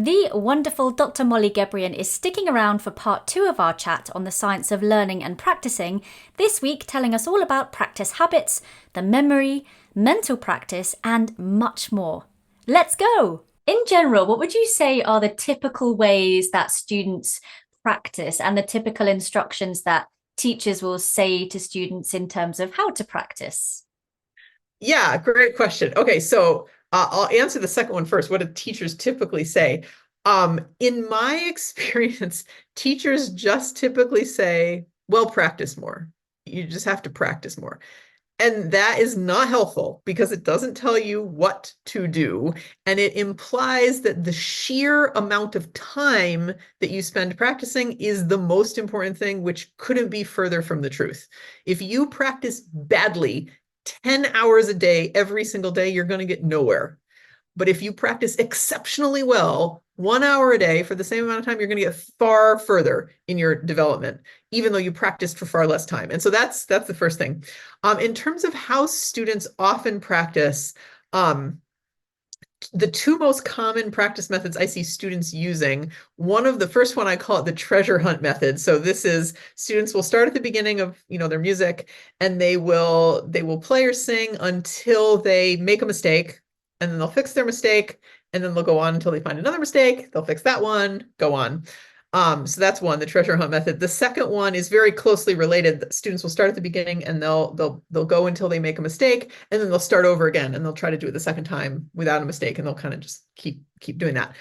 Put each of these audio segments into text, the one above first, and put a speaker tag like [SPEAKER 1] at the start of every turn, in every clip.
[SPEAKER 1] The wonderful Dr. Molly Gebrian is sticking around for part two of our chat on the science of learning and practicing, this week telling us all about practice habits, the memory, mental practice, and much more. Let's go! In general, what would you say are the typical ways that students practice and the typical instructions that teachers will say to students in terms of how to practice?
[SPEAKER 2] Yeah, great question. Okay, so I'll answer the second one first. What do teachers typically say? In my experience, teachers just typically say, well, practice more. You just have to practice more. And that is not helpful because it doesn't tell you what to do. And it implies that the sheer amount of time that you spend practicing is the most important thing, which couldn't be further from the truth. If you practice badly 10 hours a day, every single day, you're going to get nowhere. But if you practice exceptionally well, 1 hour a day for the same amount of time, you're going to get far further in your development, even though you practiced for far less time. And so that's the first thing. In terms of how students often practice, the two most common practice methods I see students using, the first one, I call it the treasure hunt method. So this is students will start at the beginning of, their music, and they will play or sing until they make a mistake, and then they'll fix their mistake, and then they'll go on until they find another mistake. They'll fix that one, go on. So that's one, the treasure hunt method. The second one is very closely related. Students will start at the beginning and they'll go until they make a mistake, and then they'll start over again and they'll try to do it the second time without a mistake, and they'll kind of just keep doing that.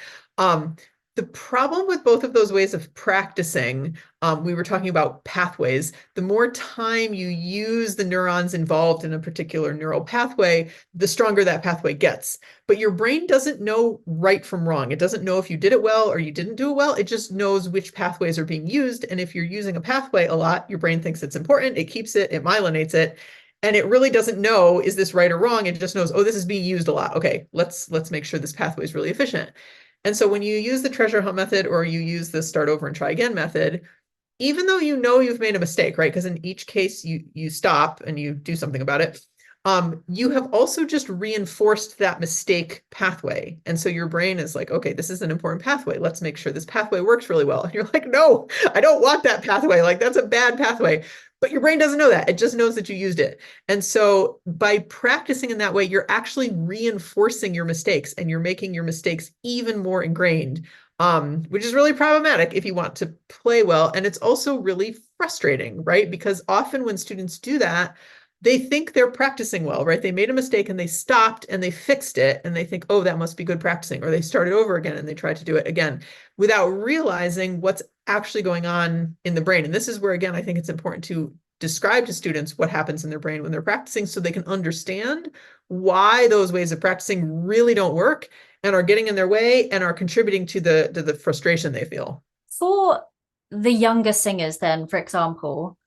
[SPEAKER 2] The problem with both of those ways of practicing, we were talking about pathways. The more time you use the neurons involved in a particular neural pathway, the stronger that pathway gets. But your brain doesn't know right from wrong. It doesn't know if you did it well or you didn't do it well. It just knows which pathways are being used. And if you're using a pathway a lot, your brain thinks it's important. It keeps it, it myelinates it. And it really doesn't know, is this right or wrong? It just knows, oh, this is being used a lot. Okay, let's make sure this pathway is really efficient. And so when you use the treasure hunt method or you use the start over and try again method, even though you know you've made a mistake, right? Because in each case you stop and you do something about it, you have also just reinforced that mistake pathway. And so your brain is like, okay, this is an important pathway. Let's make sure this pathway works really well. And you're like, no, I don't want that pathway. Like, that's a bad pathway. But your brain doesn't know that. It just knows that you used it. And so by practicing in that way, you're actually reinforcing your mistakes and you're making your mistakes even more ingrained, which is really problematic if you want to play well. And it's also really frustrating, right? Because often when students do that, they think they're practicing well, right? They made a mistake and they stopped and they fixed it and they think, oh, that must be good practicing. Or they started over again and they tried to do it again without realizing what's actually going on in the brain. And this is where, again, I think it's important to describe to students what happens in their brain when they're practicing so they can understand why those ways of practicing really don't work and are getting in their way and are contributing to the frustration they feel.
[SPEAKER 1] For the younger singers, then, for example,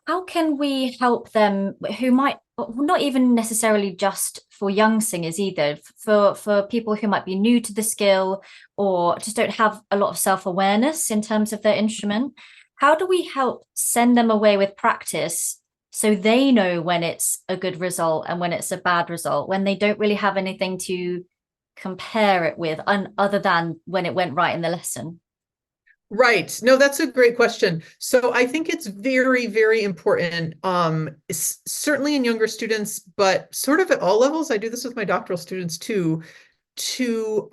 [SPEAKER 1] how can we help them who might not even necessarily just for young singers either, for people who might be new to the skill or just don't have a lot of self-awareness in terms of their instrument? How do we help send them away with practice so they know when it's a good result and when it's a bad result, when they don't really have anything to compare it with other than when it went right in the lesson?
[SPEAKER 2] Right. No, that's a great question. So I think it's very, very important, certainly in younger students, but sort of at all levels. I do this with my doctoral students too, to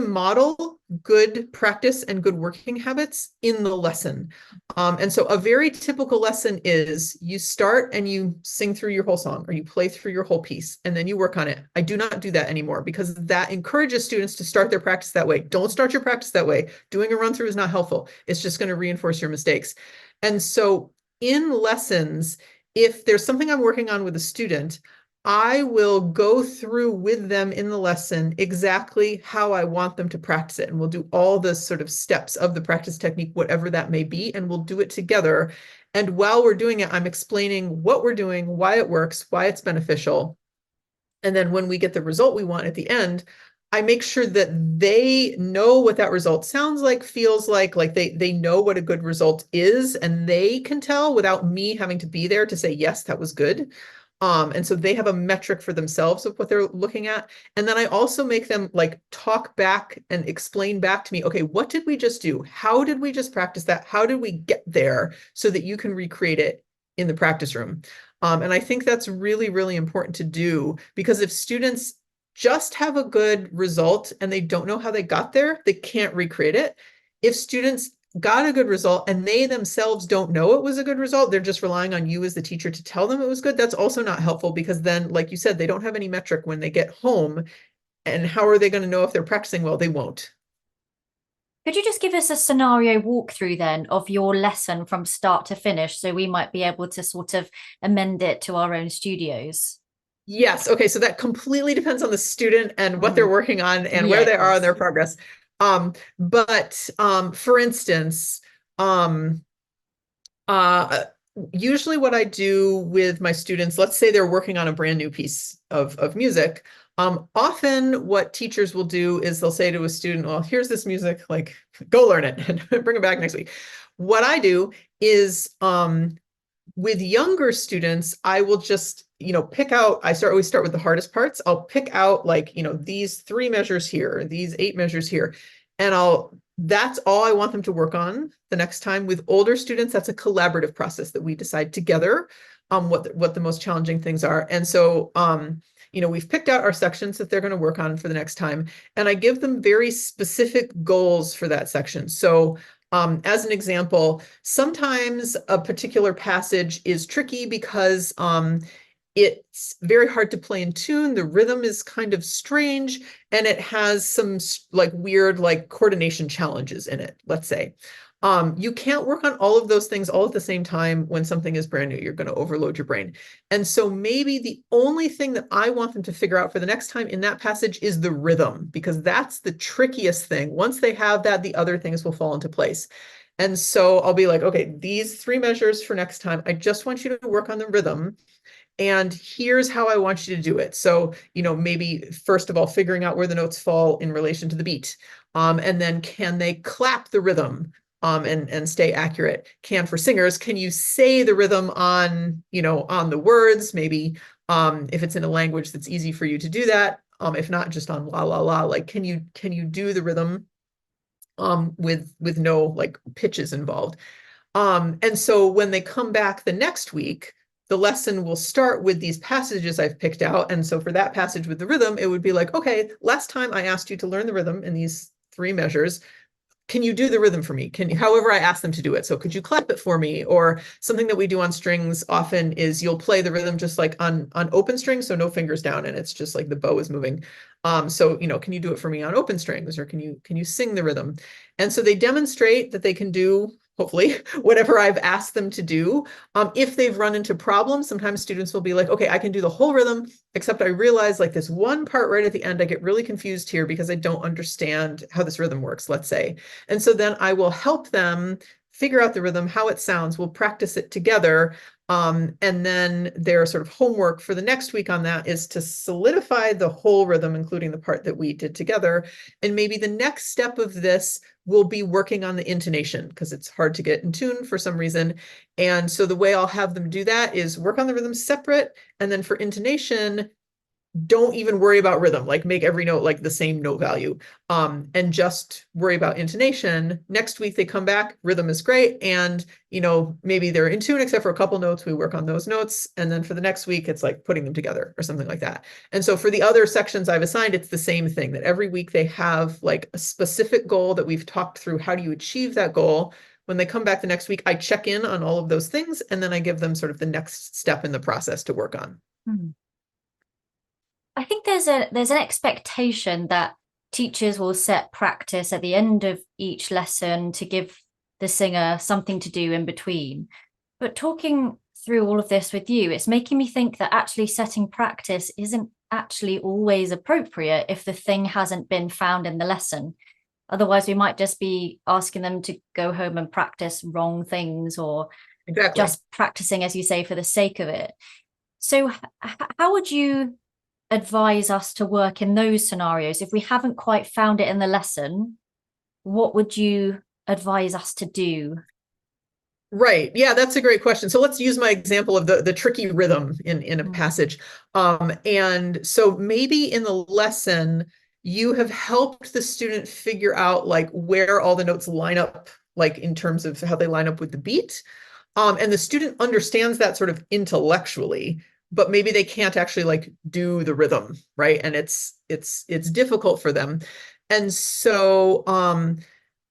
[SPEAKER 2] model good practice and good working habits in the lesson. And so a very typical lesson is you start and you sing through your whole song or you play through your whole piece and then you work on it. I do not do that anymore because that encourages students to start their practice that way. Don't start your practice that way. Doing a run through is not helpful. It's just going to reinforce your mistakes. And so in lessons, if there's something I'm working on with a student, I will go through with them in the lesson exactly how I want them to practice it. And we'll do all the sort of steps of the practice technique, whatever that may be, and we'll do it together. And while we're doing it, I'm explaining what we're doing, why it works, why it's beneficial. And then when we get the result we want at the end, I make sure that they know what that result sounds like, feels like they know what a good result is, and they can tell without me having to be there to say, yes, that was good. And so they have a metric for themselves of what they're looking at. And then I also make them like talk back and explain back to me, okay, what did we just do? How did we just practice that? How did we get there so that you can recreate it in the practice room? And I think that's really, really important to do, because if students just have a good result and they don't know how they got there, they can't recreate it. If students got a good result and they themselves don't know it was a good result, they're just relying on you as the teacher to tell them it was good, that's also not helpful, because then, like you said, they don't have any metric when they get home. And how are they going to know if they're practicing well? They won't.
[SPEAKER 1] Could you just give us a scenario walkthrough then of your lesson from start to finish, so we might be able to sort of amend it to our own studios?
[SPEAKER 2] Yes. Okay. So that completely depends on the student and what they're working on and
[SPEAKER 1] Yeah,
[SPEAKER 2] where
[SPEAKER 1] of
[SPEAKER 2] they are in
[SPEAKER 1] course.
[SPEAKER 2] their progress. But for instance, um, Uh, usually what I do with my students, let's say they're working on a brand new piece of music. Often what teachers will do is they'll say to a student, well, here's this music, like go learn it and bring it back next week. What I do is with younger students, I will just, pick out, always start with the hardest parts. I'll pick out like, these 3 measures here, these 8 measures here, and that's all I want them to work on the next time. With older students, that's a collaborative process that we decide together what the most challenging things are. And so, we've picked out our sections that they're going to work on for the next time, and I give them very specific goals for that section. So as an example, sometimes a particular passage is tricky because it's very hard to play in tune. The rhythm is kind of strange, and it has some like weird like coordination challenges in it, let's say. You can't work on all of those things all at the same time when something is brand new. You're going to overload your brain. And so maybe the only thing that I want them to figure out for the next time in that passage is the rhythm, because that's the trickiest thing. Once they have that, the other things will fall into place. And so I'll be like, okay, these 3 measures for next time, I just want you to work on the rhythm. And here's how I want you to do it. So, maybe first of all, figuring out where the notes fall in relation to the beat. And then can they clap the rhythm and stay accurate? For singers, can you say the rhythm on the words? Maybe if it's in a language that's easy for you to do that. If not, just on la la la, like can you do the rhythm with no like pitches involved? And so when they come back the next week, the lesson will start with these passages I've picked out. And so for that passage with the rhythm, it would be like, okay, last time I asked you to learn the rhythm in these 3 measures. Can you do the rhythm for me? However I ask them to do it. So could you clap it for me? Or something that we do on strings often is you'll play the rhythm just like on open strings, so no fingers down, and it's just like the bow is moving. So can you do it for me on open strings, or can you sing the rhythm? And so they demonstrate that they can do, hopefully, whatever I've asked them to do. If they've run into problems, sometimes students will be like, okay, I can do the whole rhythm, except I realize like this one part right at the end, I get really confused here because I don't understand how this rhythm works, let's say. And so then I will help them figure out the rhythm, how it sounds. We'll practice it together. And then their sort of homework for the next week on that is to solidify the whole rhythm, including the part that we did together. And maybe the next step of this will be working on the intonation, because it's hard to get in tune for some reason. And so the way I'll have them do that is work on the rhythm separate. And then for intonation, don't even worry about rhythm, like make every note like the same note value, and just worry about intonation. Next week they come back, rhythm is great, and maybe they're in tune except for a couple notes. We work on those notes, and then for the next week it's like putting them together or something like that. And so for the other sections I've assigned, it's the same thing, that every week they have like a specific goal that we've talked through. How do you achieve that goal? When they come back the next week, I check in on all of those things, and then I give them sort of the next step in the process to work on.
[SPEAKER 1] I think there's an expectation that teachers will set practice at the end of each lesson to give the singer something to do in between. But talking through all of this with you, it's making me think that actually setting practice isn't actually always appropriate if the thing hasn't been found in the lesson. Otherwise, we might just be asking them to go home and practice wrong things, or
[SPEAKER 2] Exactly.
[SPEAKER 1] just practicing, as you say, for the sake of it. So, how would you advise us to work in those scenarios? If we haven't quite found it in the lesson, what would you advise us to do?
[SPEAKER 2] Right. Yeah, that's a great question. So let's use my example of the tricky rhythm in a
[SPEAKER 1] Mm.
[SPEAKER 2] passage. And so maybe in the lesson, you have helped the student figure out like where all the notes line up, like in terms of how they line up with the beat. And the student understands that sort of intellectually, but maybe they can't actually like do the rhythm, right? And it's difficult for them. And so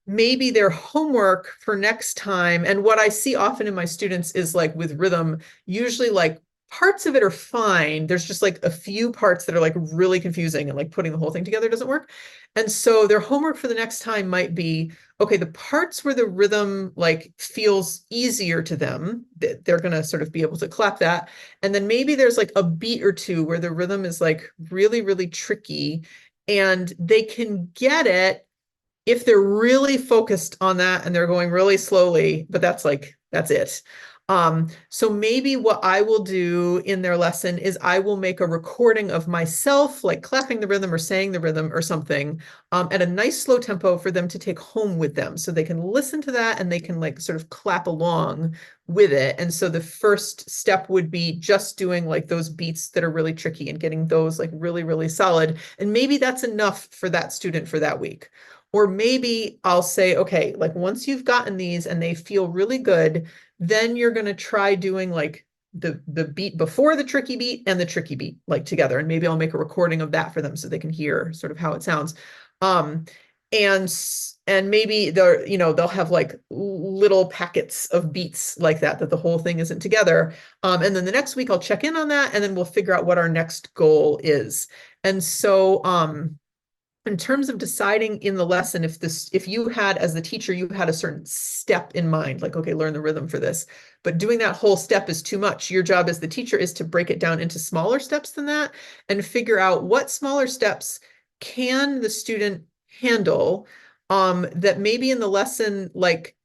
[SPEAKER 2] maybe their homework for next time, and what I see often in my students is like with rhythm, usually like parts of it are fine. There's just like a few parts that are like really confusing and like putting the whole thing together doesn't work. And so their homework for the next time might be, okay, the parts where the rhythm like feels easier to them, they're going to sort of be able to clap that. And then maybe there's like a beat or two where the rhythm is like really, really tricky and they can get it if they're really focused on that and they're going really slowly, but that's it. So maybe what I will do in their lesson is I will make a recording of myself, like clapping the rhythm or saying the rhythm or something, at a nice slow tempo for them to take home with them. So they can listen to that and they can like sort of clap along with it. And so the first step would be just doing like those beats that are really tricky and getting those like really, really solid. And maybe that's enough for that student for that week. Or maybe I'll say, okay, like once you've gotten these and they feel really good, then you're going to try doing like the beat before the tricky beat and the tricky beat like together. And maybe I'll make a recording of that for them so they can hear sort of how it sounds. Um, and and maybe they'll have like little packets of beats like that the whole thing isn't together. And then the next week I'll check in on that and then we'll figure out what our next goal is. And so in terms of deciding in the lesson, if you had, as the teacher, you had a certain step in mind, like, okay, learn the rhythm for this, but doing that whole step is too much. Your job as the teacher is to break it down into smaller steps than that and figure out what smaller steps can the student handle, that maybe in the lesson, like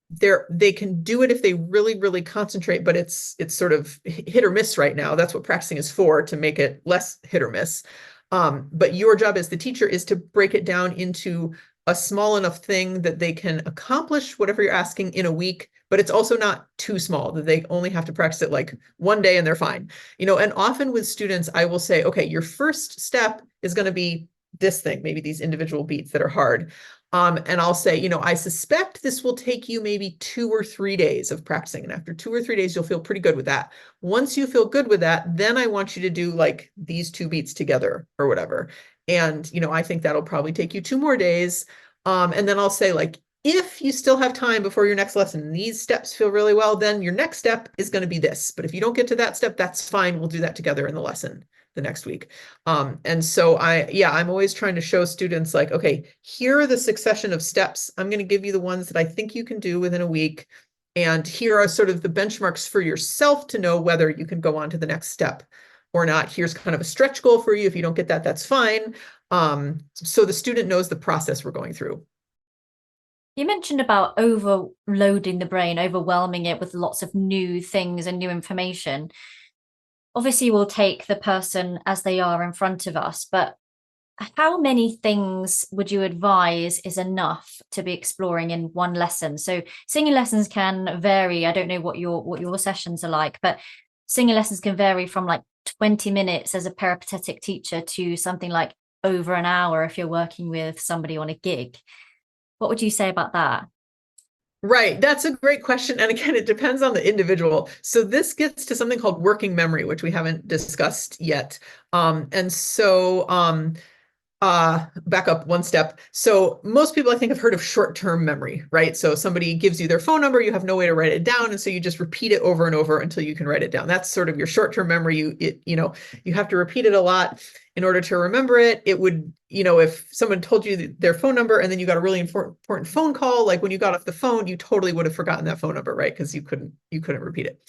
[SPEAKER 2] they can do it if they really, really concentrate, but it's sort of hit or miss right now. That's what practicing is for, to make it less hit or miss. But your job as the teacher is to break it down into a small enough thing that they can accomplish whatever you're asking in a week, but it's also not too small that they only have to practice it like one day and they're fine. And often with students, I will say, okay, your first step is going to be this thing, maybe these individual beats that are hard. And I'll say, I suspect this will take you maybe 2 or 3 days of practicing. And after 2 or 3 days, you'll feel pretty good with that. Once you feel good with that, then I want you to do like these two beats together or whatever. And, I think that'll probably take you 2 more days. And then I'll say, like, if you still have time before your next lesson, and these steps feel really well, then your next step is going to be this. But if you don't get to that step, that's fine. We'll do that together in the lesson the next week. And so I'm always trying to show students like, okay, here are the succession of steps. I'm going to give you the ones that I think you can do within a week. And here are sort of the benchmarks for yourself to know whether you can go on to the next step or not. Here's kind of a stretch goal for you. If you don't get that, that's fine. So the student knows the process we're going through.
[SPEAKER 1] You mentioned about overloading the brain, overwhelming it with lots of new things and new information. Obviously, we'll take the person as they are in front of us, but how many things would you advise is enough to be exploring in one lesson? So singing lessons can vary. I don't know what your sessions are like, but singing lessons can vary from like 20 minutes as a peripatetic teacher to something like over an hour if you're working with somebody on a gig. What would you say about that?
[SPEAKER 2] Right. That's a great question. And again, it depends on the individual. So this gets to something called working memory, which we haven't discussed yet. And so back up one step. So most people I think have heard of short-term memory, right? So somebody gives you their phone number, you have no way to write it down, and so you just repeat it over and over until you can write it down. That's sort of your short-term memory. You have to repeat it a lot in order to remember it. It would, if someone told you their phone number and then you got a really important phone call, like when you got off the phone, you totally would have forgotten that phone number, right? Because you couldn't repeat it.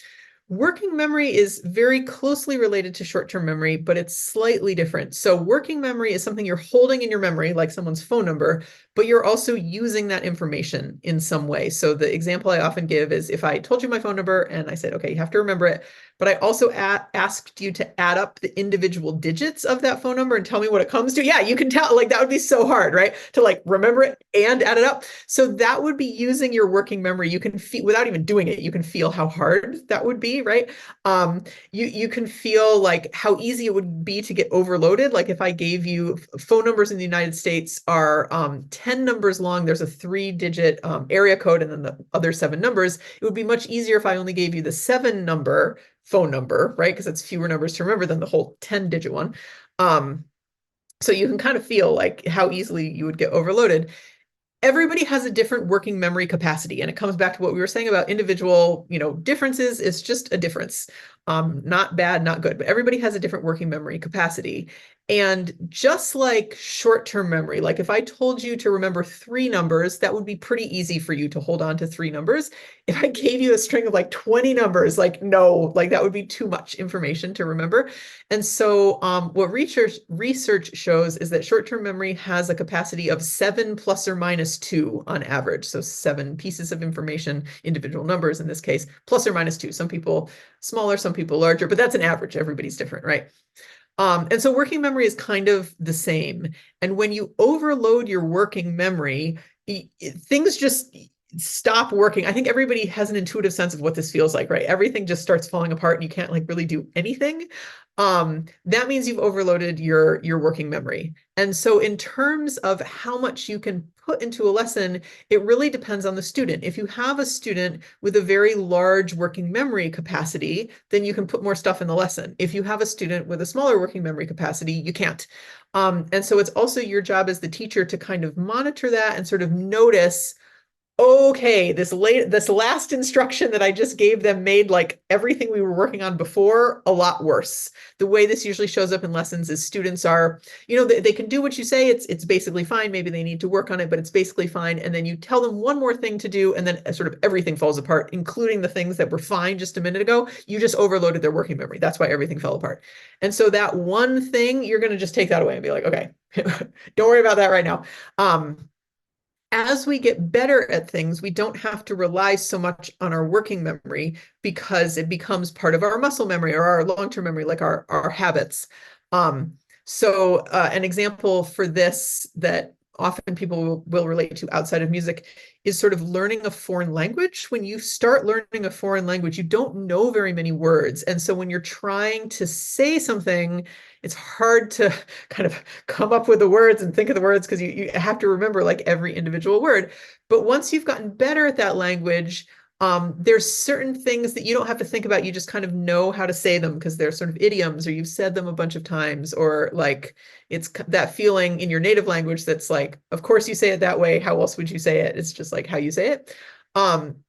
[SPEAKER 2] Working memory is very closely related to short-term memory, but it's slightly different. So working memory is something you're holding in your memory, like someone's phone number, but you're also using that information in some way. So the example I often give is if I told you my phone number and I said, okay, you have to remember it, but I also asked you to add up the individual digits of that phone number and tell me what it comes to. Yeah, you can tell, like that would be so hard, right? To like remember it and add it up. So that would be using your working memory. You can feel, without even doing it, you can feel how hard that would be, right? You can feel like how easy it would be to get overloaded. Like if I gave you phone numbers in the United States are 10 numbers long, there's a 3-digit area code and then the other 7 numbers. It would be much easier if I only gave you the 7-number phone number, right? Because it's fewer numbers to remember than the whole 10-digit one. So you can kind of feel like how easily you would get overloaded. Everybody has a different working memory capacity, and it comes back to what we were saying about individual, differences. It's just a difference. Not bad, not good, but everybody has a different working memory capacity. And just like short-term memory, like if I told you to remember 3 numbers, that would be pretty easy for you to hold on to 3 numbers. If I gave you a string of like 20 numbers, like no, like that would be too much information to remember. And so what research shows is that short-term memory has a capacity of 7 plus or minus 2 on average. So 7 pieces of information, individual numbers in this case, plus or minus 2. Some people smaller, some people larger, but that's an average. Everybody's different, right? And so working memory is kind of the same. And when you overload your working memory, things just stop working. I think everybody has an intuitive sense of what this feels like, right? Everything just starts falling apart and you can't like really do anything. That means you've overloaded your working memory. And so in terms of how much you can put into a lesson, it really depends on the student. If you have a student with a very large working memory capacity, then you can put more stuff in the lesson. If you have a student with a smaller working memory capacity, you can't. And so it's also your job as the teacher to kind of monitor that and sort of notice, okay, this last instruction that I just gave them made like everything we were working on before a lot worse. The way this usually shows up in lessons is students are, they can do what you say, it's basically fine. Maybe they need to work on it, but it's basically fine. And then you tell them one more thing to do, and then sort of everything falls apart, including the things that were fine just a minute ago. You just overloaded their working memory. That's why everything fell apart. And so that one thing, you're going to just take that away and be like, okay, don't worry about that right now. As we get better at things, we don't have to rely so much on our working memory because it becomes part of our muscle memory or our long-term memory, like our habits. So an example for this that often people will relate to outside of music is sort of learning a foreign language. When you start learning a foreign language, you don't know very many words. And so when you're trying to say something, it's hard to kind of come up with the words and think of the words because you have to remember like every individual word. But once you've gotten better at that language, there's certain things that you don't have to think about. You just kind of know how to say them because they're sort of idioms or you've said them a bunch of times, or like it's that feeling in your native language that's like, of course you say it that way. How else would you say it? It's just like how you say it.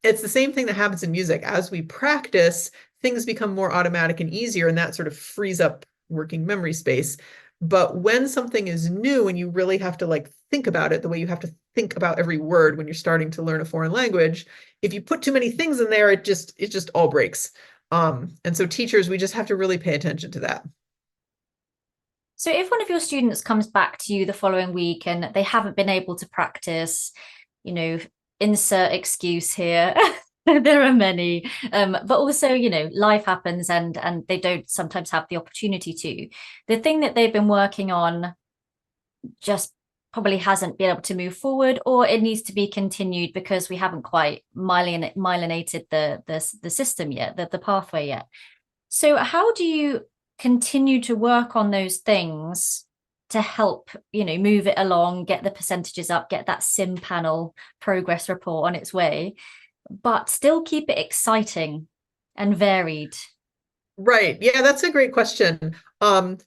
[SPEAKER 2] It's the same thing that happens in music. As we practice, things become more automatic and easier, and that sort of frees up working memory space. But when something is new and you really have to like think about it the way you have to think about every word when you're starting to learn a foreign language, if you put too many things in there, it just all breaks. And so teachers, we just have to really pay attention to that.
[SPEAKER 1] So if one of your students comes back to you the following week and they haven't been able to practice, insert excuse here. There are many, but also, life happens and they don't sometimes have the opportunity to. The thing that they've been working on just probably hasn't been able to move forward, or it needs to be continued because we haven't quite myelinated the system yet, the pathway yet. So how do you continue to work on those things to help, move it along, get the percentages up, get that sim panel progress report on its way, but still keep it exciting and varied?
[SPEAKER 2] Right. Yeah, that's a great question.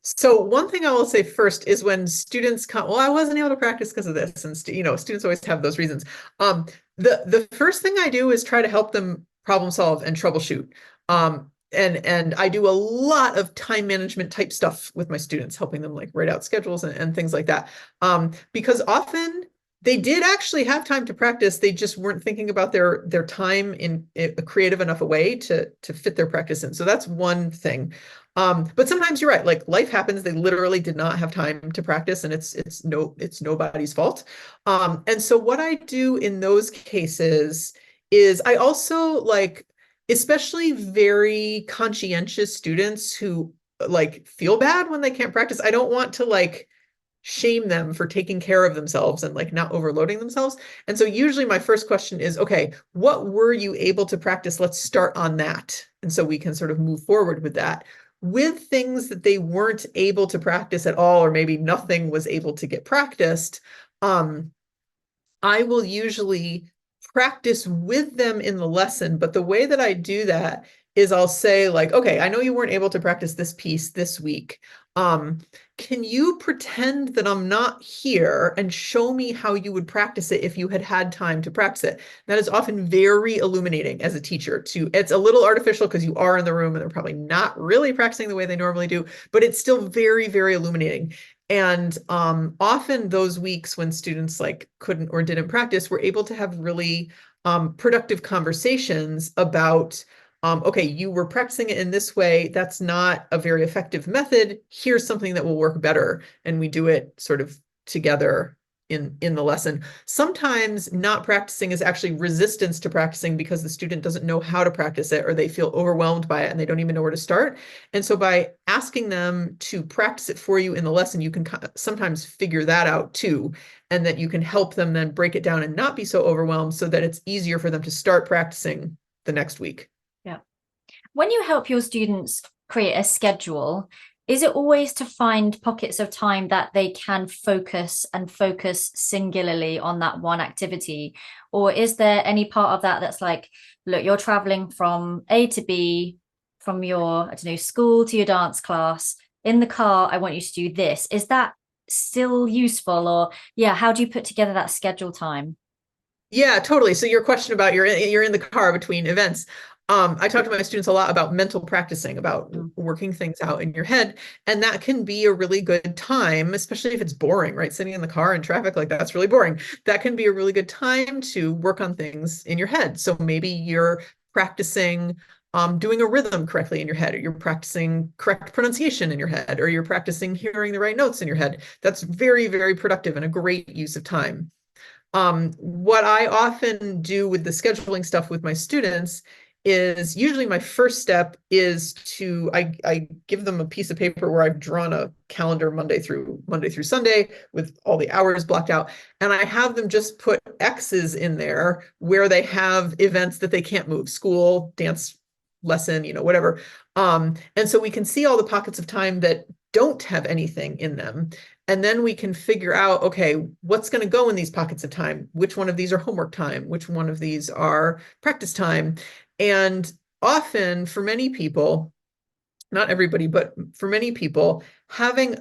[SPEAKER 2] So one thing I will say first is when students come, well, I wasn't able to practice because of this, and students always have those reasons. The first thing I do is try to help them problem solve and troubleshoot. And I do a lot of time management type stuff with my students, helping them like write out schedules and things like that. Because often They did actually have time to practice. They just weren't thinking about their time in a creative enough a way to fit their practice in. So that's one thing. But sometimes you're right, like life happens. They literally did not have time to practice, and it's nobody's fault. And so what I do in those cases is I also like, especially very conscientious students who like feel bad when they can't practice. I don't want to like shame them for taking care of themselves and like not overloading themselves. And so usually my first question is, okay, what were you able to practice? Let's start on that. And so we can sort of move forward with that. With things that they weren't able to practice at all, or maybe nothing was able to get practiced, I will usually practice with them in the lesson. But the way that I do that is I'll say like, okay, I know you weren't able to practice this piece this week. Can you pretend that I'm not here and show me how you would practice it if you had had time to practice it? That is often very illuminating as a teacher too. It's a little artificial because you are in the room and they're probably not really practicing the way they normally do, but it's still very, very illuminating. And often those weeks when students like couldn't or didn't practice, were able to have really productive conversations about, okay, you were practicing it in this way. That's not a very effective method. Here's something that will work better. And we do it sort of together in the lesson. Sometimes not practicing is actually resistance to practicing because the student doesn't know how to practice it, or they feel overwhelmed by it and they don't even know where to start. And so by asking them to practice it for you in the lesson, you can sometimes figure that out too, and that you can help them then break it down and not be so overwhelmed so that it's easier for them to start practicing the next week.
[SPEAKER 1] Yeah. When you help your students create a schedule, is it always to find pockets of time that they can focus and focus singularly on that one activity? Or is there any part of that that's like, look, you're traveling from A to B, from your, I don't know, school to your dance class. In the car, I want you to do this. Is that still useful? Or yeah, how do you put together that schedule time?
[SPEAKER 2] Yeah, totally. So your question about you're in the car between events. I talk to my students a lot about mental practicing, about
[SPEAKER 1] Mm.
[SPEAKER 2] working things out in your head, and that can be a really good time, especially if it's boring, right? Sitting in the car in traffic, like that's really boring. That can be a really good time to work on things in your head. So maybe you're practicing doing a rhythm correctly in your head, or you're practicing correct pronunciation in your head, or you're practicing hearing the right notes in your head. That's very, very productive and a great use of time. What I often do with the scheduling stuff with my students is usually my first step is I give them a piece of paper where I've drawn a calendar Monday through Sunday with all the hours blocked out, and I have them just put X's in there where they have events that they can't move, school, dance lesson, whatever. And so we can see all the pockets of time that don't have anything in them. And then we can figure out, okay, what's going to go in these pockets of time? Which one of these are homework time? Which one of these are practice time? And often for many people, not everybody, but for many people, having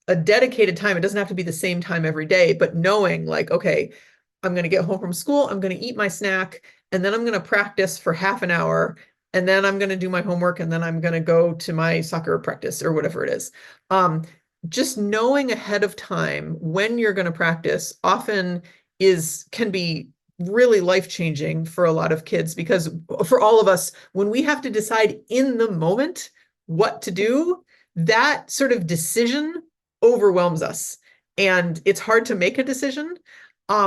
[SPEAKER 2] a dedicated time, it doesn't have to be the same time every day, but knowing like, okay, I'm going to get home from school, I'm going to eat my snack, and then I'm going to practice for half an hour, and then I'm going to do my homework, and then I'm going to go to my soccer practice or whatever it is. Just knowing ahead of time when you're going to practice often can be really life-changing for a lot of kids, because for all of us, when we have to decide in the moment what to do, that sort of decision overwhelms us. And it's hard to make a decision.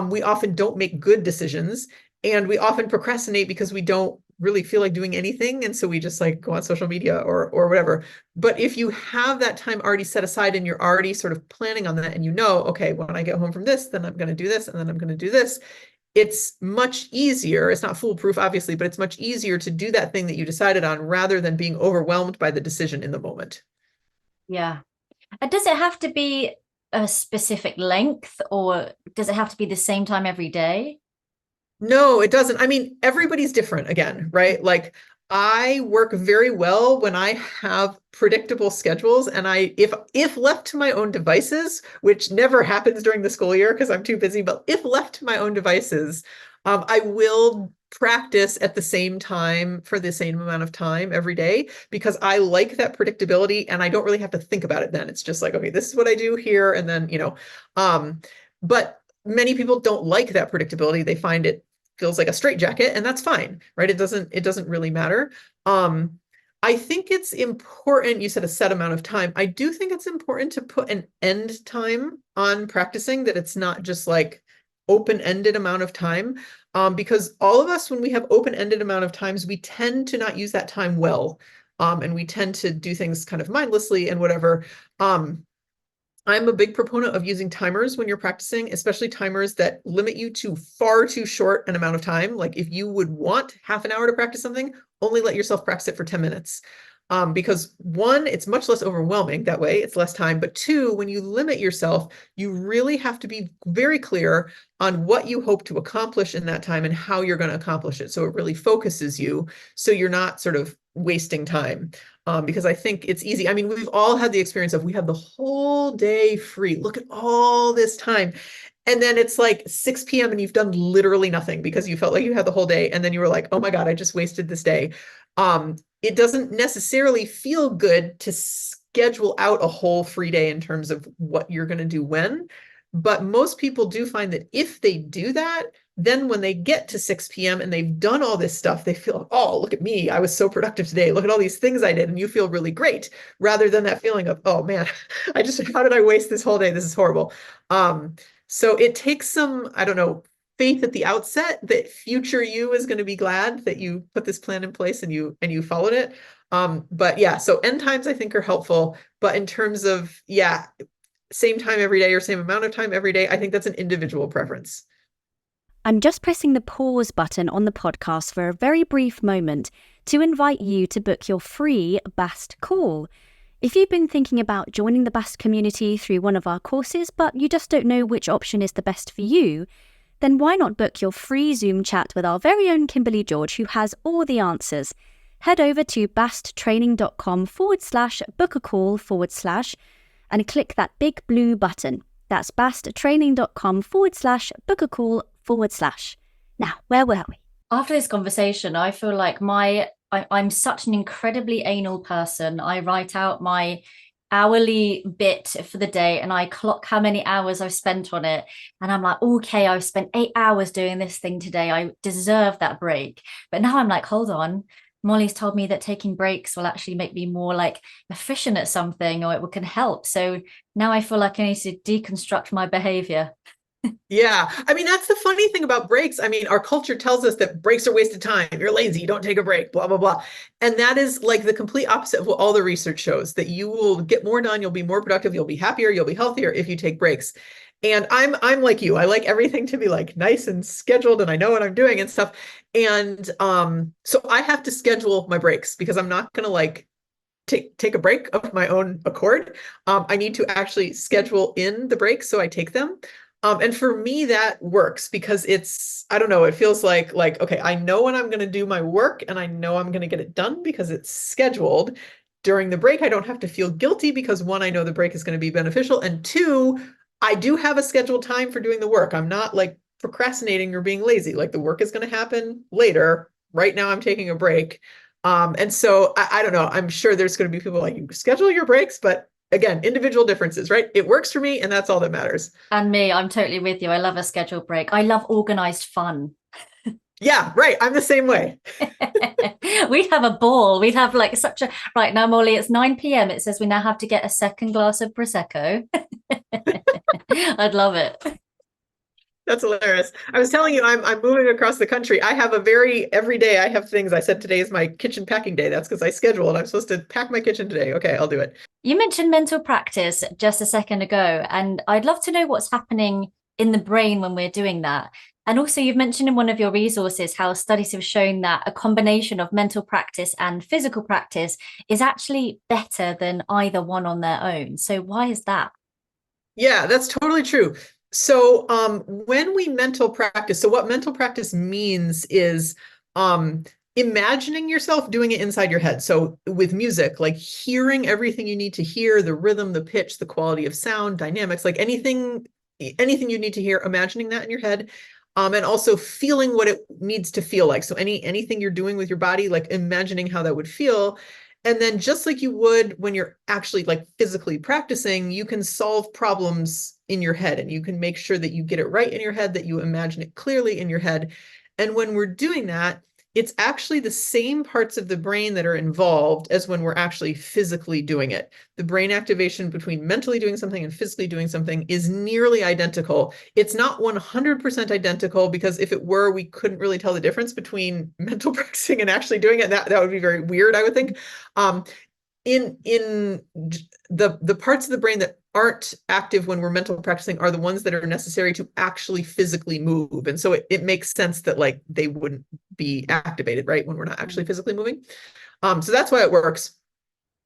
[SPEAKER 2] We often don't make good decisions, and we often procrastinate because we don't really feel like doing anything. And so we just like go on social media or whatever. But if you have that time already set aside and you're already sort of planning on that, and okay, when I get home from this, then I'm going to do this, and then I'm going to do this, it's much easier. It's not foolproof, obviously, but it's much easier to do that thing that you decided on rather than being overwhelmed by the decision in the moment.
[SPEAKER 1] Yeah. And does it have to be a specific length, or does it have to be the same time every day?
[SPEAKER 2] No, it doesn't. I mean, everybody's different again, right? Like I work very well when I have predictable schedules, and if left to my own devices, which never happens during the school year because I'm too busy, but if left to my own devices, I will practice at the same time for the same amount of time every day, because I like that predictability and I don't really have to think about it then. It's just like, okay, this is what I do here, and then, but many people don't like that predictability. They find it feels like a straitjacket, and that's fine, right? It doesn't really matter. I think it's important, you said a set amount of time. I do think it's important to put an end time on practicing, that it's not just like open-ended amount of time. Because all of us, when we have open-ended amount of times, we tend to not use that time well. And we tend to do things kind of mindlessly and whatever. I'm a big proponent of using timers when you're practicing, especially timers that limit you to far too short an amount of time. Like if you would want half an hour to practice something, only let yourself practice it for 10 minutes. Because one, it's much less overwhelming that way, it's less time. But two, when you limit yourself, you really have to be very clear on what you hope to accomplish in that time and how you're going to accomplish it. So it really focuses you, so you're not sort of wasting time. Because I think it's easy. I mean, we've all had the experience of we have the whole day free. Look at all this time. And then it's like 6 p.m. and you've done literally nothing because you felt like you had the whole day. And then you were like, oh my God, I just wasted this day. It doesn't necessarily feel good to schedule out a whole free day in terms of what you're going to do when. But most people do find that if they do that, then when they get to 6 p.m. and they've done all this stuff, they feel, oh, look at me. I was so productive today. Look at all these things I did. And you feel really great, rather than that feeling of, oh man, how did I waste this whole day? This is horrible. So it takes some, I don't know, faith at the outset that future you is going to be glad that you put this plan in place and you followed it. But yeah, so end times I think are helpful. But in terms of, yeah, same time every day or same amount of time every day, I think that's an individual preference.
[SPEAKER 3] I'm just pressing the pause button on the podcast for a very brief moment to invite you to book your free BAST call. If you've been thinking about joining the BAST community through one of our courses, but you just don't know which option is the best for you, then why not book your free Zoom chat with our very own Kimberly George, who has all the answers. Head over to basttraining.com/book-a-call/ and click that big blue button. That's basttraining.com/book-a-call/. Now, where were we?
[SPEAKER 1] After this conversation, I feel like I'm such an incredibly anal person. I write out my hourly bit for the day and I clock how many hours I've spent on it. And I'm like, okay, I've spent 8 hours doing this thing today. I deserve that break. But now I'm like, hold on. Molly's told me that taking breaks will actually make me more like efficient at something, or it can help. So now I feel like I need to deconstruct my behavior.
[SPEAKER 2] Yeah. I mean, that's the funny thing about breaks. I mean, our culture tells us that breaks are wasted time. You're lazy. You don't take a break, blah, blah, blah. And that is like the complete opposite of what all the research shows, that you will get more done. You'll be more productive. You'll be happier. You'll be healthier if you take breaks. And I'm like you. I like everything to be like nice and scheduled and I know what I'm doing and stuff. And so I have to schedule my breaks because I'm not going to like take a break of my own accord. I need to actually schedule in the breaks so I take them. And for me, that works because it's, I don't know, it feels like, okay, I know when I'm going to do my work and I know I'm going to get it done because it's scheduled. During the break, I don't have to feel guilty because one, I know the break is going to be beneficial. And two, I do have a scheduled time for doing the work. I'm not like procrastinating or being lazy. Like the work is going to happen later. Right now, I'm taking a break. And so I don't know, I'm sure there's going to be people like, you schedule your breaks, but again, individual differences, right? It works for me and that's all that matters.
[SPEAKER 1] And me, I'm totally with you. I love a scheduled break. I love organized fun.
[SPEAKER 2] Yeah, right. I'm the same way.
[SPEAKER 1] We'd have a ball. We'd have like such a, right now, Molly, it's 9 p.m. It says we now have to get a second glass of Prosecco. I'd love it.
[SPEAKER 2] That's hilarious. I was telling you, I'm moving across the country. I have every day I have things. I said today is my kitchen packing day. That's because I scheduled. I'm supposed to pack my kitchen today. Okay, I'll do it.
[SPEAKER 1] You mentioned mental practice just a second ago, and I'd love to know what's happening in the brain when we're doing that. And also, you've mentioned in one of your resources how studies have shown that a combination of mental practice and physical practice is actually better than either one on their own. So why is that?
[SPEAKER 2] Yeah, that's totally true. So when we mental practice, so what mental practice means is imagining yourself doing it inside your head. So with music, like hearing everything you need to hear, the rhythm, the pitch, the quality of sound, dynamics, like anything you need to hear, imagining that in your head. And also feeling what it needs to feel like. So anything you're doing with your body, like imagining how that would feel. And then just like you would when you're actually like physically practicing, you can solve problems in your head, and you can make sure that you get it right in your head, that you imagine it clearly in your head. And when we're doing that, it's actually the same parts of the brain that are involved as when we're actually physically doing it. The brain activation between mentally doing something and physically doing something is nearly identical. It's not 100% identical, because if it were, we couldn't really tell the difference between mental practicing and actually doing it. That would be very weird, I would think. In the parts of the brain that aren't active when we're mental practicing are the ones that are necessary to actually physically move. And so it makes sense that like they wouldn't be activated, right, when we're not actually physically moving. So that's why it works.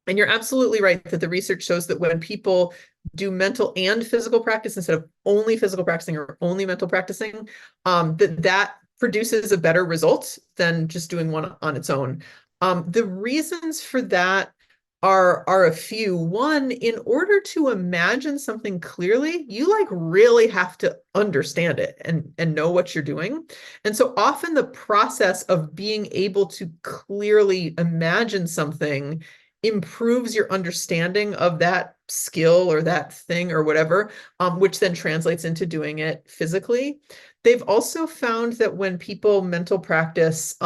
[SPEAKER 2] And you're absolutely right that the research shows that when people do mental and physical practice instead of only physical practicing or only mental practicing, that produces a better result than just doing one on its own. The reasons for that are a few. One, in order to imagine something clearly, you like really have to understand it and know what you're doing. And so often the process of being able to clearly imagine something improves your understanding of that skill or that thing or whatever, which then translates into doing it physically. They've also found that when people mental practice,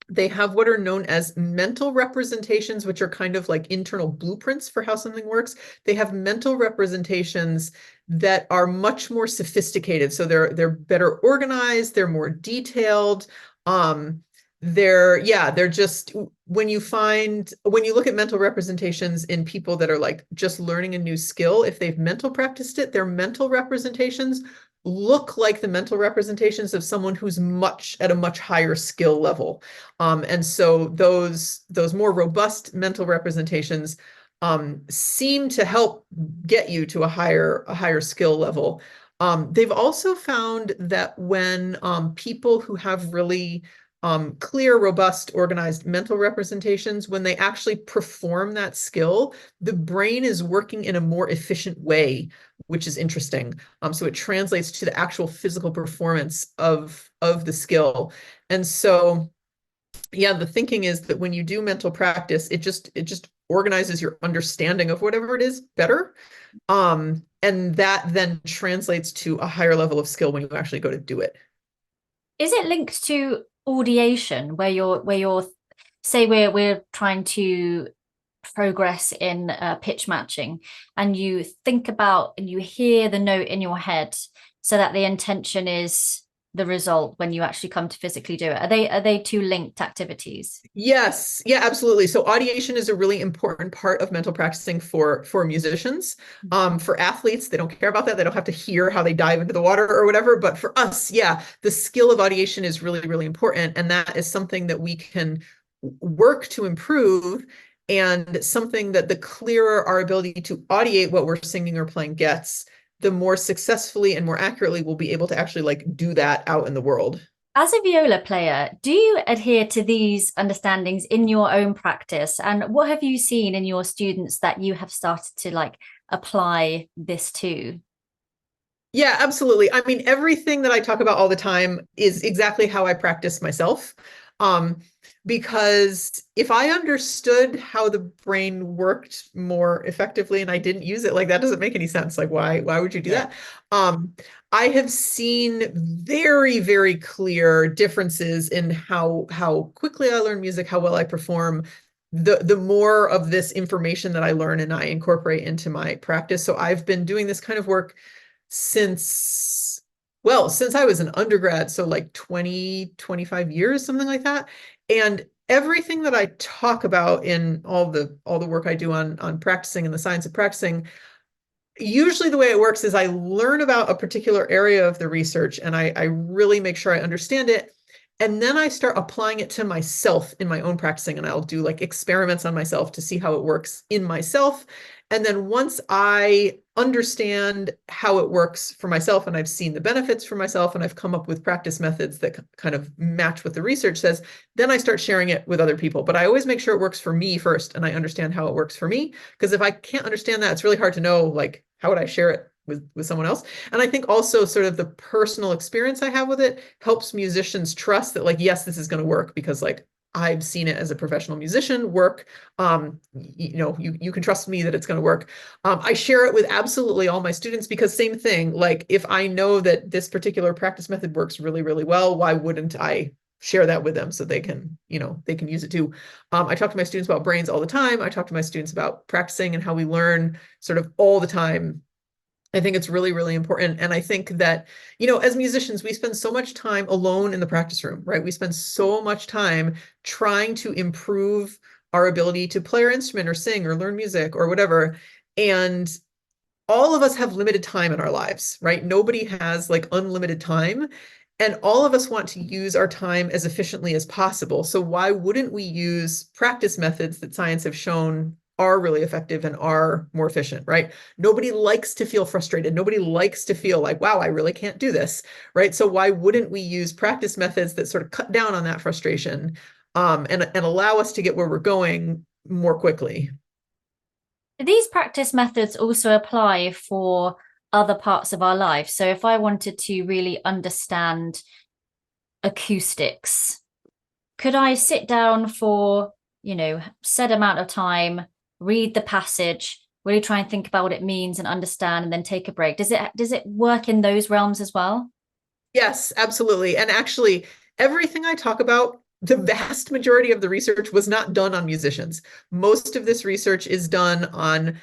[SPEAKER 2] they have what are known as mental representations, which are kind of like internal blueprints for how something works. They have mental representations that are much more sophisticated. So they're better organized, they're more detailed. They're just, when you look at mental representations in people that are like just learning a new skill, if they've mental practiced it, their mental representations look like the mental representations of someone who's at a much higher skill level. And so those more robust mental representations seem to help get you to a higher skill level. They've also found that when people who have really clear, robust, organized mental representations, when they actually perform that skill, the brain is working in a more efficient way, which is interesting. So it translates to the actual physical performance of the skill. And so, yeah, the thinking is that when you do mental practice, it just organizes your understanding of whatever it is better. And that then translates to a higher level of skill when you actually go to do it.
[SPEAKER 1] Is it linked to audiation, where you're say we're trying to progress in pitch matching, and you think about and you hear the note in your head so that the intention is the result when you actually come to physically do it? Are they two linked activities?
[SPEAKER 2] Yes, yeah, absolutely. So audiation is a really important part of mental practicing for musicians. For athletes, they don't care about that. They don't have to hear how they dive into the water or whatever. But for us, yeah, the skill of audiation is really, really important. And that is something that we can work to improve, and something that the clearer our ability to audiate what we're singing or playing gets, the more successfully and more accurately we'll be able to actually like do that out in the world.
[SPEAKER 1] As a viola player, do you adhere to these understandings in your own practice? And what have you seen in your students that you have started to like apply this to?
[SPEAKER 2] Yeah, absolutely. I mean, everything that I talk about all the time is exactly how I practice myself. Because if I understood how the brain worked more effectively and I didn't use it, like that doesn't make any sense. Like why would you do that? I have seen very, very clear differences in how quickly I learn music, how well I perform, the more of this information that I learn and I incorporate into my practice. So I've been doing this kind of work since I was an undergrad, so like 25 years, something like that. And everything that I talk about in all the work I do on practicing and the science of practicing, usually the way it works is I learn about a particular area of the research and I really make sure I understand it. And then I start applying it to myself in my own practicing, and I'll do like experiments on myself to see how it works in myself. And then once I understand how it works for myself and I've seen the benefits for myself and I've come up with practice methods that kind of match what the research says, then I start sharing it with other people. But I always make sure it works for me first and I understand how it works for me. Because if I can't understand that, it's really hard to know, like, how would I share it with someone else? And I think also sort of the personal experience I have with it helps musicians trust that, like, yes, this is going to work because like I've seen it as a professional musician work. You can trust me that it's going to work. I share it with absolutely all my students because same thing, like if I know that this particular practice method works really, really well, why wouldn't I share that with them so they can use it too. I talk to my students about brains all the time. I talk to my students about practicing and how we learn sort of all the time. I think it's really, really important. And I think that, as musicians, we spend so much time alone in the practice room, right? We spend so much time trying to improve our ability to play our instrument or sing or learn music or whatever. And all of us have limited time in our lives, right? Nobody has like unlimited time. And all of us want to use our time as efficiently as possible. So why wouldn't we use practice methods that science have shown are really effective and are more efficient, right? Nobody likes to feel frustrated. Nobody likes to feel like, wow, I really can't do this, right? So why wouldn't we use practice methods that sort of cut down on that frustration and allow us to get where we're going more quickly?
[SPEAKER 1] These practice methods also apply for other parts of our life. So if I wanted to really understand acoustics, could I sit down for, set amount of time, read the passage, really try and think about what it means and understand, and then take a break? Does it work in those realms as well?
[SPEAKER 2] Yes, absolutely. And actually, everything I talk about, the vast majority of the research was not done on musicians. Most of this research is done on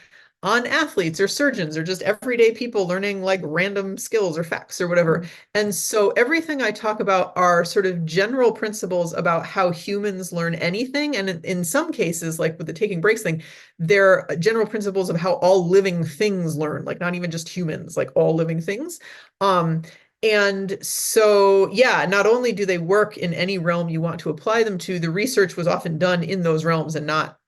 [SPEAKER 2] athletes or surgeons or just everyday people learning like random skills or facts or whatever. And so everything I talk about are sort of general principles about how humans learn anything. And in some cases, like with the taking breaks thing, they're general principles of how all living things learn, like not even just humans, like all living things. And so, yeah, not only do they work in any realm you want to apply them to, the research was often done in those realms and not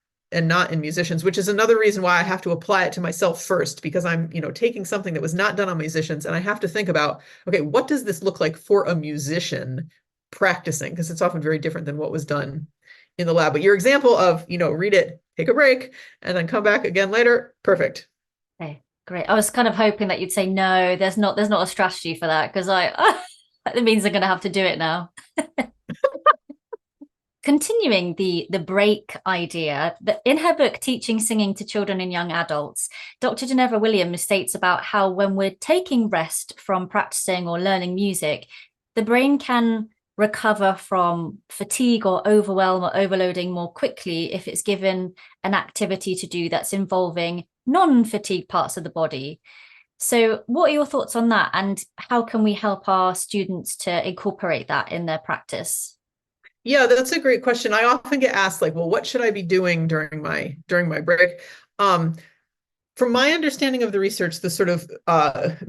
[SPEAKER 2] in musicians, which is another reason why I have to apply it to myself first, because I'm, taking something that was not done on musicians and I have to think about, okay, what does this look like for a musician practicing? Because it's often very different than what was done in the lab. But your example of, read it, take a break, and then come back again later, perfect.
[SPEAKER 1] Okay, great. I was kind of hoping that you'd say no, there's not a strategy for that, because that means I'm going to have to do it now. Continuing the break idea, that in her book Teaching Singing to Children and Young Adults, Dr. Ginevra Williams states about how when we're taking rest from practicing or learning music, the brain can recover from fatigue or overwhelm or overloading more quickly if it's given an activity to do that's involving non-fatigue parts of the body. So what are your thoughts on that, and how can we help our students to incorporate that in their practice?
[SPEAKER 2] Yeah, that's a great question. I often get asked like, well, what should I be doing during my break? From my understanding of the research, the sort of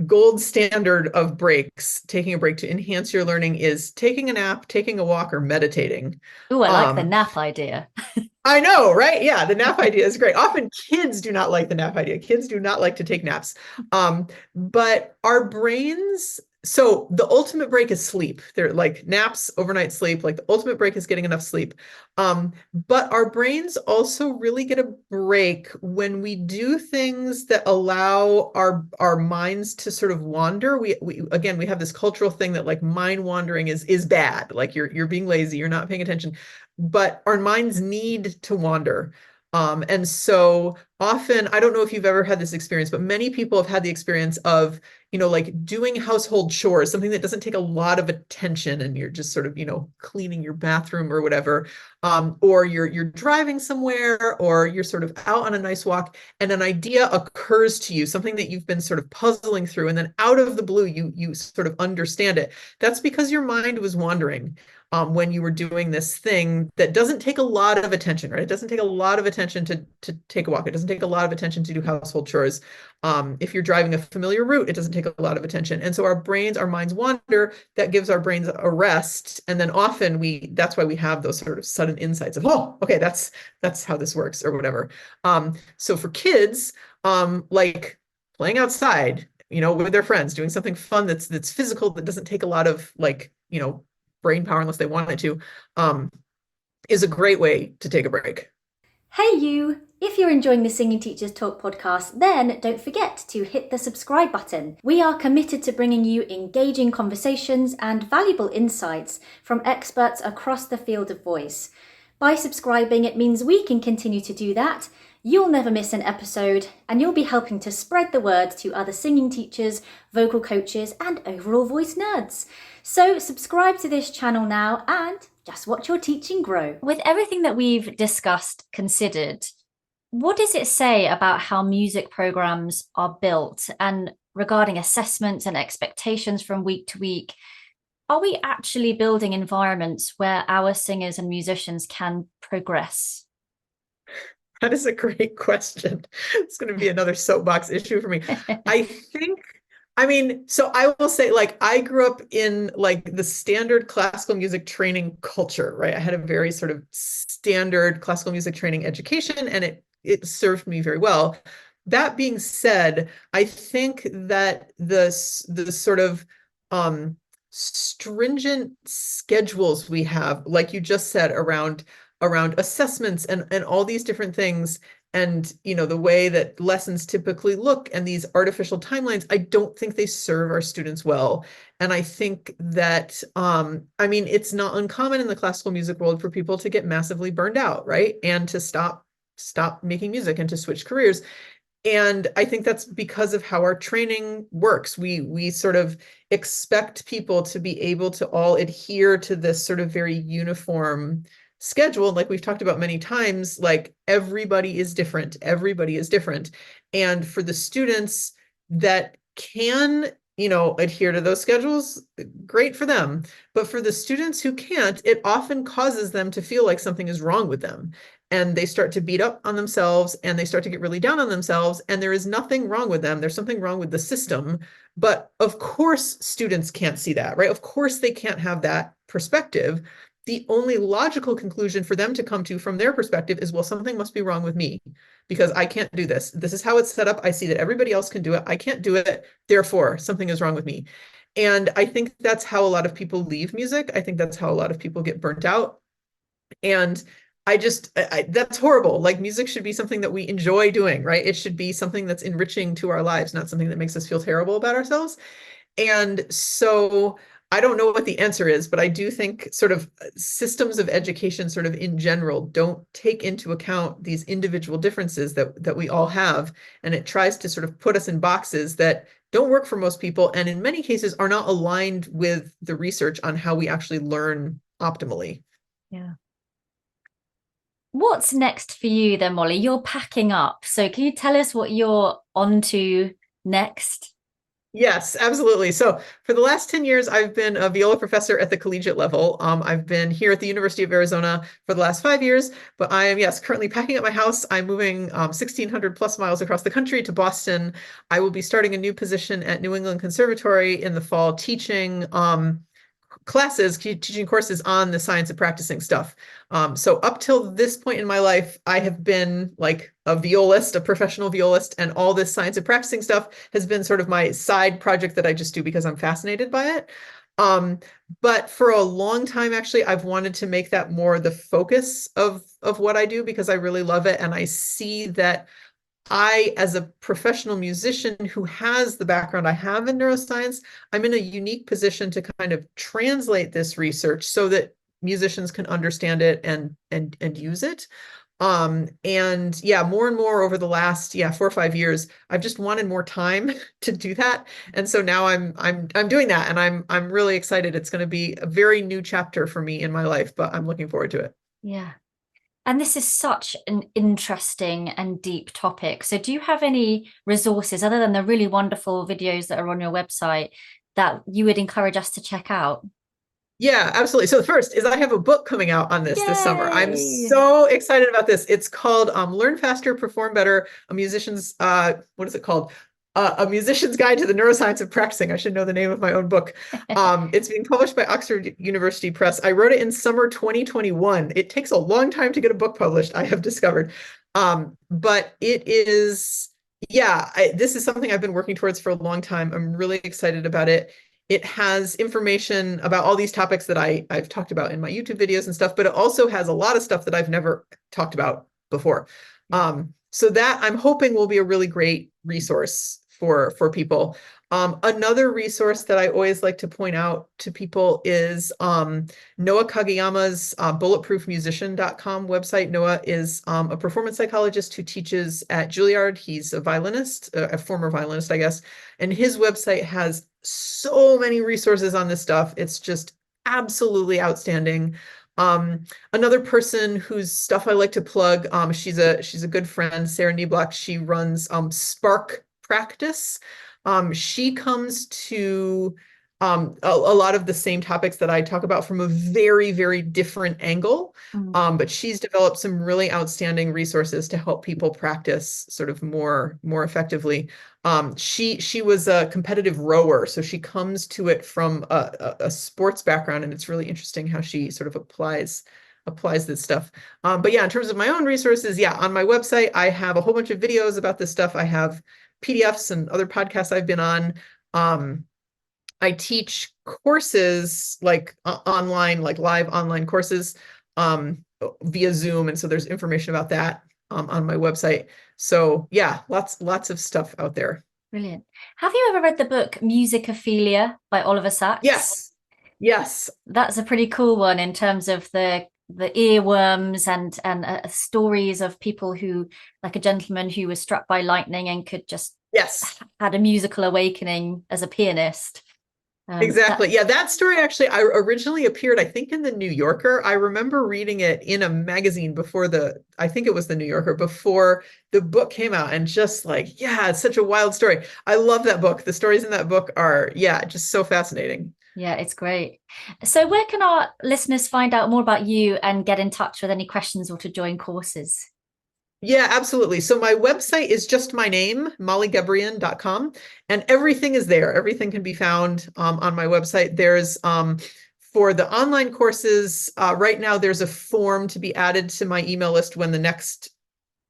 [SPEAKER 2] gold standard of breaks, taking a break to enhance your learning, is taking a nap, taking a walk, or meditating.
[SPEAKER 1] Oh, I like the nap idea.
[SPEAKER 2] I know, right? Yeah, the nap idea is great. Often kids do not like the nap idea. Kids do not like to take naps. But our brains, so the ultimate break is sleep. They're like naps, overnight sleep, like the ultimate break is getting enough sleep. But our brains also really get a break when we do things that allow our minds to sort of wander. We again, we have this cultural thing that like mind wandering is bad. Like you're being lazy, you're not paying attention, but our minds need to wander. And so often, I don't know if you've ever had this experience, but many people have had the experience of, like doing household chores, something that doesn't take a lot of attention, and you're just sort of, cleaning your bathroom or whatever, or you're driving somewhere, or you're sort of out on a nice walk, and an idea occurs to you, something that you've been sort of puzzling through, and then out of the blue, you sort of understand it. That's because your mind was wandering. When you were doing this thing that doesn't take a lot of attention, right? It doesn't take a lot of attention to take a walk. It doesn't take a lot of attention to do household chores. If you're driving a familiar route, it doesn't take a lot of attention. And so our minds wander. That gives our brains a rest. And then often that's why we have those sort of sudden insights of, oh, okay, that's how this works or whatever. So for kids, like playing outside, with their friends, doing something fun that's physical, that doesn't take a lot of like, brain power unless they wanted to, is a great way to take a break.
[SPEAKER 3] Hey you! If you're enjoying the Singing Teachers Talk podcast, then don't forget to hit the subscribe button. We are committed to bringing you engaging conversations and valuable insights from experts across the field of voice. By subscribing, it means we can continue to do that. You'll never miss an episode, and you'll be helping to spread the word to other singing teachers, vocal coaches, and overall voice nerds. So subscribe to this channel now and just watch your teaching grow.
[SPEAKER 1] With everything that we've discussed considered, what does it say about how music programs are built and regarding assessments and expectations from week to week? Are we actually building environments where our singers and musicians can progress?
[SPEAKER 2] That is a great question. It's going to be another soapbox issue for me. So I will say, like, I grew up in like the standard classical music training culture, right? I had a very sort of standard classical music training education, and it served me very well. That being said, I think that the sort of stringent schedules we have, like you just said, around assessments and all these different things, and the way that lessons typically look and these artificial timelines, I don't think they serve our students well. And I think that it's not uncommon in the classical music world for people to get massively burned out, right? And to stop making music and to switch careers. And I think that's because of how our training works. We sort of expect people to be able to all adhere to this sort of very uniform schedule. Like we've talked about many times, like everybody is different. Everybody is different. And for the students that can, adhere to those schedules, great for them. But for the students who can't, it often causes them to feel like something is wrong with them. And they start to beat up on themselves, and they start to get really down on themselves, and there is nothing wrong with them. There's something wrong with the system. But of course, students can't see that, right? Of course, they can't have that perspective. The only logical conclusion for them to come to from their perspective is, well, something must be wrong with me because I can't do this. This is how it's set up. I see that everybody else can do it. I can't do it. Therefore, something is wrong with me. And I think that's how a lot of people leave music. I think that's how a lot of people get burnt out. And that's horrible. Like, music should be something that we enjoy doing, right? It should be something that's enriching to our lives, not something that makes us feel terrible about ourselves. And so I don't know what the answer is, but I do think sort of systems of education sort of in general don't take into account these individual differences that we all have. And it tries to sort of put us in boxes that don't work for most people, and in many cases are not aligned with the research on how we actually learn optimally.
[SPEAKER 1] Yeah. What's next for you then, Molly? You're packing up. So can you tell us what you're on to next?
[SPEAKER 2] Yes, absolutely. So for the last 10 years, I've been a viola professor at the collegiate level. I've been here at the University of Arizona for the last 5 years, but I am, yes, currently packing up my house. I'm moving 1,600 plus miles across the country to Boston. I will be starting a new position at New England Conservatory in the fall, teaching teaching courses on the science of practicing stuff. So up till this point in my life, I have been like a violist, a professional violist, and all this science of practicing stuff has been sort of my side project that I just do because I'm fascinated by it. But for a long time, actually, I've wanted to make that more the focus of what I do because I really love it. And I see that I, as a professional musician who has the background I have in neuroscience, I'm in a unique position to kind of translate this research so that musicians can understand it and use it. And yeah, more and more over the last 4 or 5 years, I've just wanted more time to do that. And so now I'm doing that, and I'm really excited. It's going to be a very new chapter for me in my life, but I'm looking forward to it.
[SPEAKER 1] Yeah. And this is such an interesting and deep topic. So do you have any resources other than the really wonderful videos that are on your website that you would encourage us to check out?
[SPEAKER 2] Yeah, absolutely. So the first is I have a book coming out on this summer. I'm so excited about this. It's called Learn Faster, Perform Better, a musician's, what is it called? A Musician's Guide to the Neuroscience of Practicing. I should know the name of my own book. It's being published by Oxford University Press. I wrote it in summer 2021. It takes a long time to get a book published, I have discovered. But it is, this is something I've been working towards for a long time. I'm really excited about it. It has information about all these topics that I've talked about in my YouTube videos and stuff, but it also has a lot of stuff that I've never talked about before. So that I'm hoping will be a really great resource for people. Another resource that I always like to point out to people is Noah Kageyama's bulletproofmusician.com website. Noah is a performance psychologist who teaches at Juilliard. He's a violinist, a former violinist, I guess. And his website has so many resources on this stuff. It's just absolutely outstanding. Another person whose stuff I like to plug, she's a good friend, Sarah Nieblock. She runs Spark Practice. She comes to a lot of the same topics that I talk about from a very, very different angle. But she's developed some really outstanding resources to help people practice sort of more effectively. She was a competitive rower, so she comes to it from a sports background, and it's really interesting how she sort of applies this stuff. But yeah, in terms of my own resources, yeah, on my website, I have a whole bunch of videos about this stuff. I have PDFs and other podcasts I've been on. I teach courses like online, like live online courses via Zoom. And so there's information about that on my website. So yeah, lots of stuff out there.
[SPEAKER 1] Brilliant. Have you ever read the book Musicophilia by Oliver Sacks?
[SPEAKER 2] Yes.
[SPEAKER 1] That's a pretty cool one in terms of the earworms and stories of people who, like a gentleman who was struck by lightning and could just had a musical awakening as a pianist.
[SPEAKER 2] Exactly. Yeah, that story actually originally appeared, I think, in the New Yorker. I remember reading it in a magazine before I think it was the New Yorker, before the book came out, and just like, yeah, it's such a wild story. I love that book. The stories in that book are, yeah, just so fascinating.
[SPEAKER 1] Yeah, it's great. So where can our listeners find out more about you and get in touch with any questions or to join courses?
[SPEAKER 2] Yeah, absolutely. So my website is just my name, mollygebrian.com, and everything is there. Everything can be found on my website. There's for the online courses, right now there's a form to be added to my email list when the next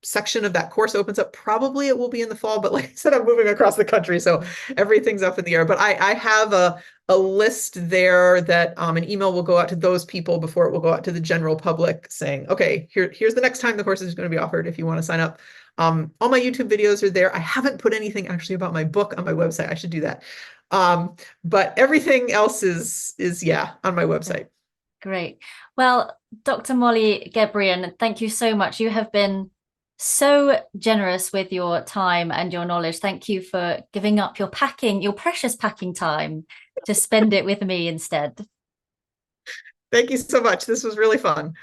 [SPEAKER 2] section of that course opens up. Probably it will be in the fall, but like I said, I'm moving across the country, so everything's up in the air. But I have a list there that an email will go out to those people before it will go out to the general public saying, okay, here's the next time the course is going to be offered if you want to sign up. All my YouTube videos are there. I haven't put anything actually about my book on my website. I should do that. But everything else is yeah, on my website.
[SPEAKER 1] Great. Well, Dr. Molly Gebrian, thank you so much. You have been so generous with your time and your knowledge. Thank you for giving up your precious packing time to spend it with me instead.
[SPEAKER 2] Thank you so much. This was really fun.